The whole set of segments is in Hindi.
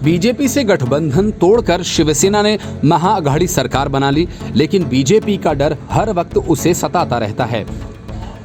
बीजेपी से गठबंधन तोड़कर शिवसेना ने महाअघाड़ी सरकार बना ली, लेकिन बीजेपी का डर हर वक्त उसे सताता रहता है।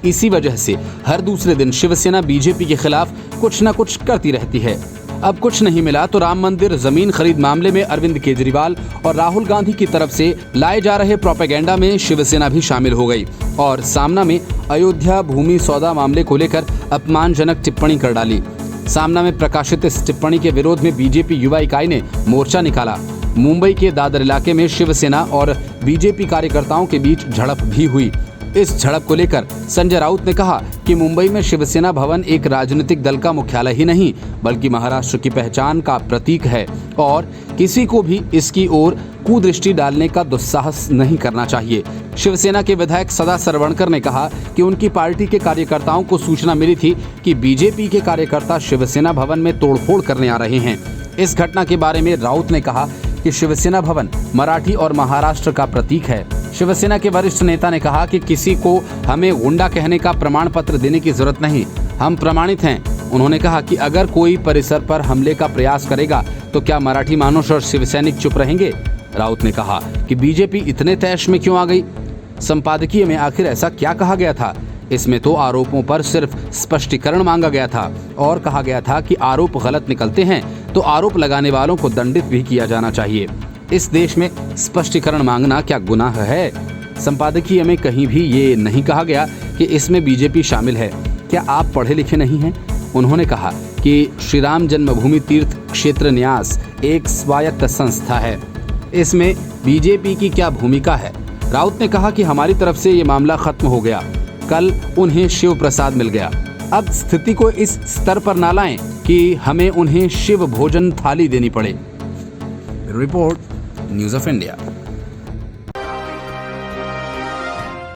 इसी वजह से हर दूसरे दिन शिवसेना बीजेपी के खिलाफ कुछ न कुछ करती रहती है। अब कुछ नहीं मिला तो राम मंदिर जमीन खरीद मामले में अरविंद केजरीवाल और राहुल गांधी की तरफ से लाए जा रहे प्रोपेगेंडा में शिवसेना भी शामिल हो गई और सामना में अयोध्या भूमि सौदा मामले को लेकर अपमानजनक टिप्पणी कर डाली। सामना में प्रकाशित इस टिप्पणी के विरोध में बीजेपी युवा इकाई ने मोर्चा निकाला। मुंबई के दादर इलाके में शिवसेना और बीजेपी कार्यकर्ताओं के बीच झड़प भी हुई। इस झड़प को लेकर संजय राउत ने कहा कि मुंबई में शिवसेना भवन एक राजनीतिक दल का मुख्यालय ही नहीं बल्कि महाराष्ट्र की पहचान का प्रतीक है और किसी को भी इसकी ओर कुदृष्टि डालने का दुस्साहस नहीं करना चाहिए। शिवसेना के विधायक सदा सरवणकर ने कहा कि उनकी पार्टी के कार्यकर्ताओं को सूचना मिली थी कि बीजेपी के कार्यकर्ता शिवसेना भवन में तोड़फोड़ करने आ रहे हैं। इस घटना के बारे में राउत ने कहा कि शिवसेना भवन मराठी और महाराष्ट्र का प्रतीक है। शिवसेना के वरिष्ठ नेता ने कहा कि किसी को हमें गुंडा कहने का प्रमाण पत्र देने की जरूरत नहीं, हम प्रमाणित हैं। उन्होंने कहा कि अगर कोई परिसर पर हमले का प्रयास करेगा तो क्या मराठी मानुष और शिवसैनिक चुप रहेंगे? राउत ने कहा कि बीजेपी इतने तैश में क्यों आ गई? संपादकीय में आखिर ऐसा क्या कहा गया था? इसमें तो आरोपों पर सिर्फ स्पष्टीकरण मांगा गया था और कहा गया था कि आरोप गलत निकलते हैं तो आरोप लगाने वालों को दंडित भी किया जाना चाहिए। इस देश में स्पष्टीकरण मांगना क्या गुनाह है? संपादकीय में कहीं भी ये नहीं कहा गया कि इसमें बीजेपी शामिल है। क्या आप पढ़े लिखे नहीं हैं? उन्होंने कहा कि श्री राम जन्मभूमि तीर्थ क्षेत्र न्यास एक स्वायत्त संस्था है, इसमें बीजेपी की क्या भूमिका है? राउत ने कहा कि हमारी तरफ से ये मामला खत्म हो गया, कल उन्हें शिव प्रसाद मिल गया। अब स्थिति को इस स्तर पर ना लाएं कि हमें उन्हें शिव भोजन थाली देनी पड़े। Report news of India.